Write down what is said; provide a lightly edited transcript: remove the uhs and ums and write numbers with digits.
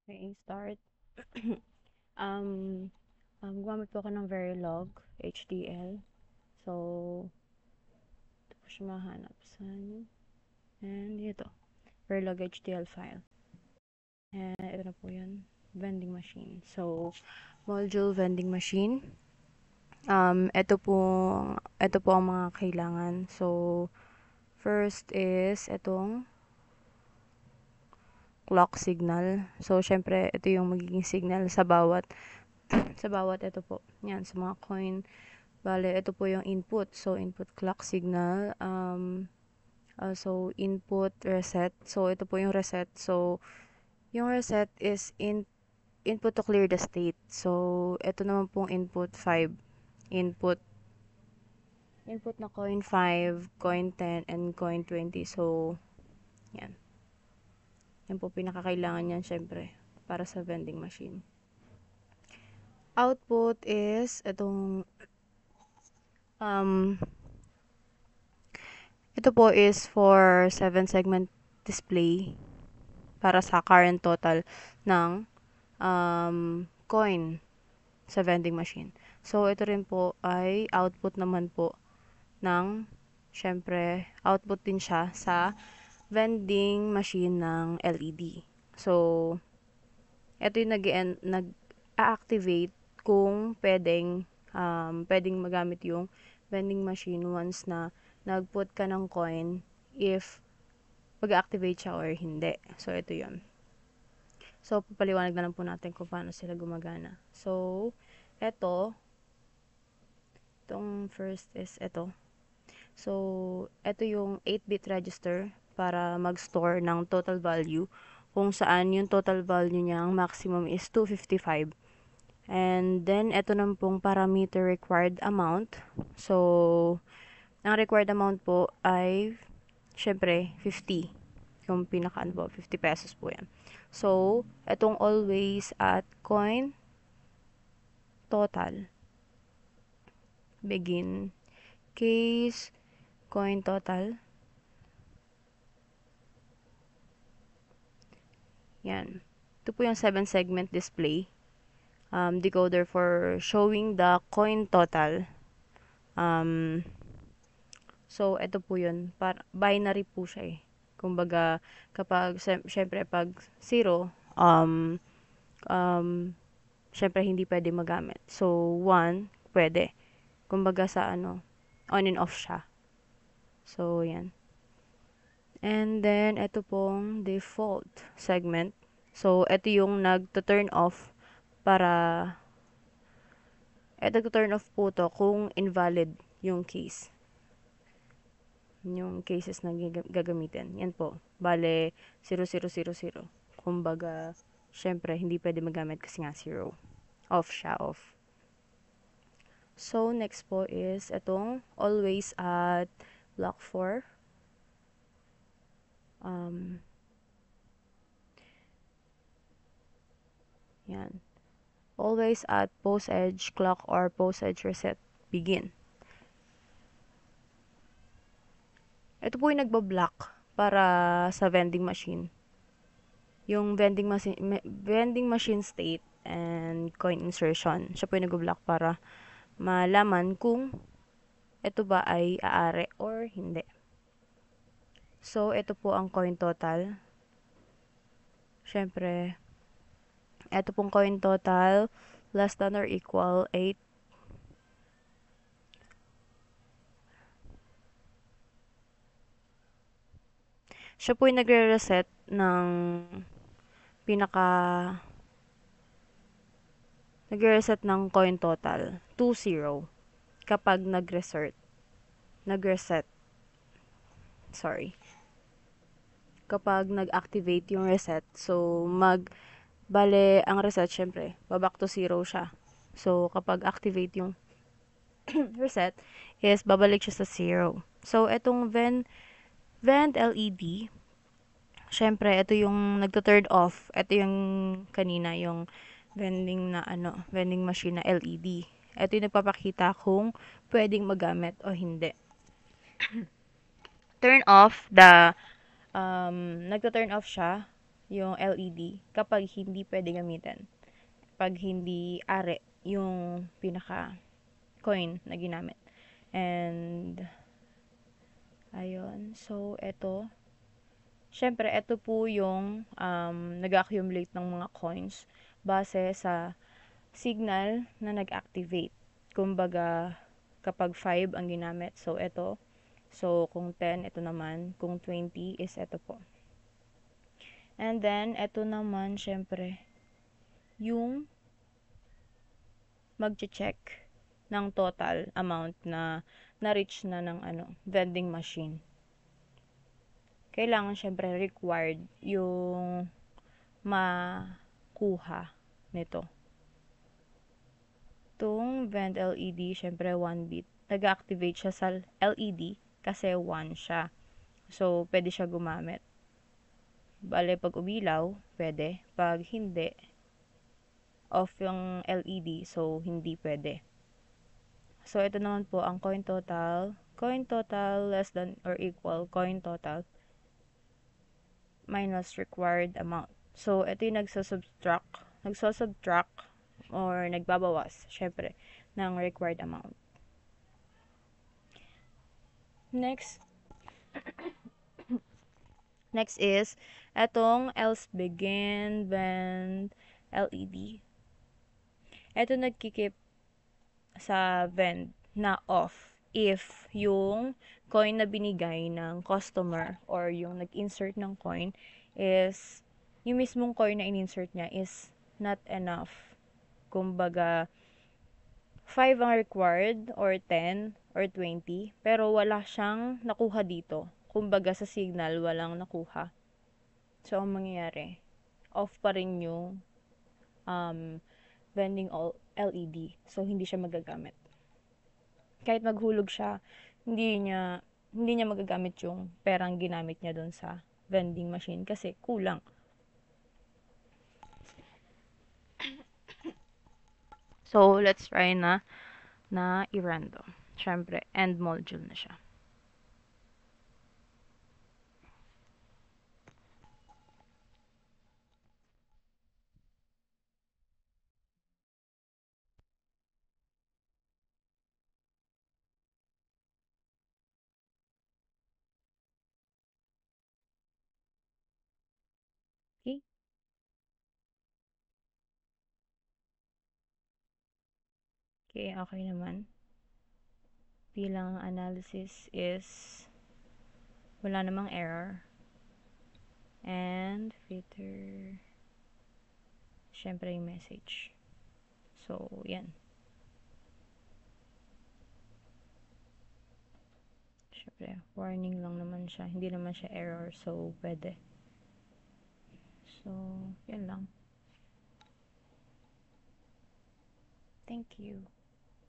Okay, start. um, Gumamit po ako ng Verilog HDL. So, ito po siya mahanap. And ito. Verilog HDL file. And ito na po yun. Vending machine. So, module vending machine. Ito po ang mga kailangan. So, first is itong clock signal. So, syempre, ito yung magiging signal sa bawat ito po. Yan, sa mga coin. Bale, ito po yung input. So, input clock signal. So, input reset. So, ito po yung reset. So, yung reset is input to clear the state. So, ito naman pong input 5. Input na coin 5, coin 10, and coin 20. So, yan. Yan po pinakakailangan yan, syempre, para sa vending machine. Output is itong ito po is for 7 segment display para sa current total ng coin sa vending machine. So, ito rin po ay output naman po ng, syempre, output din siya sa vending machine ng LED. So, ito yung nag-activate kung pwedeng magamit yung vending machine once na nag-put ka ng coin, if mag-activate siya or hindi. So, ito yun. So, papaliwanag na lang po natin kung paano sila gumagana. So, itong first is ito. So, ito yung 8-bit register para mag-store ng total value, kung saan yung total value niya, ang maximum is 255. And then, ito naman pong parameter required amount. So, ang required amount po ay, syempre, 50. Yung pinaka-ano po, 50 pesos po yan. So, itong always at coin total. Begin case coin total. Yan. Ito po yung 7 segment display. Decoder for showing the coin total. So, ito po yun. Binary po siya eh. Kumbaga, kapag, syempre, pag 0, syempre, hindi pwede magamit. So, 1, pwede. Kumbaga sa on and off siya. So, yan. And then, ito pong default segment. So, ito yung nag-turn off para, nag-turn off po to kung invalid yung case. Yung cases na gagamitin. Yan po. Bale, 0000. Kumbaga, syempre, hindi pwede magamit kasi nga 0. Off siya, off. So, next po is itong always at block 4. Yan. Always at post edge clock or post edge reset. Begin. Ito po yung nagba-block para sa vending machine. Yung vending machine state and coin insertion. Siya po yung nag-block para malaman kung ito ba ay aari or hindi. So, ito po ang coin total. Syempre, ito pong coin total less than or equal 8. Siya po yung nagre-reset ng nagre-reset ng coin total to 0 kapag nag-reset. Sorry. Kapag nag-activate yung reset, so bale, ang reset, syempre, back to 0 siya. So, kapag activate yung reset, is babalik siya sa 0. So, itong vend LED, syempre, ito yung nagto-turn off. Ito yung kanina, yung vending machine na LED. Ito yung nagpapakita kung pwedeng magamit o hindi. Turn off nagto-turn off siya yung LED kapag hindi pwede gamitin. Pag hindi are yung pinaka coin na ginamit. And ayun. So, syempre, ito po yung nag-accumulate ng mga coins base sa signal na nag-activate. Kumbaga, kapag 5 ang ginamit, so ito. So, kung 10, ito naman. Kung 20 is ito po. And then, ito naman, syempre, yung mag-check ng total amount na na-reach na ng vending machine. Kailangan syempre required yung makuha nito. Itong vend LED, syempre 1 bit. Nag-activate siya sa LED kasi 1 siya. So, pwede siya gumamit. Bale, pag umilaw, pwede. Pag hindi, off yung LED, so hindi pwede. So, ito naman po ang coin total. Coin total less than or equal coin total minus required amount. So, ito yung nagsosubtract or nagbabawas, syempre, ng required amount. Next is, etong else begin when LED. Ito nagkikip sa vend na off if yung coin na binigay ng customer or yung nag-insert ng coin is yung mismong coin na in-insert niya is not enough. Kumbaga, 5 ang required or 10 or 20 pero wala siyang nakuha dito. Kumbaga sa signal walang nakuha. So, ang mangyayari, off pa rin yung vending LED. So, hindi siya magagamit. Kahit maghulog siya, hindi niya magagamit yung perang ginamit niya doon sa vending machine kasi kulang. So, let's try na i-random. Syempre, end module na siya. Okay? Okay, okay naman. Bilang analysis is wala namang error. And filter syempre yung message. So, yan. Syempre, warning lang naman siya. Hindi naman siya error. So, pwede. So, yan lang. Thank you.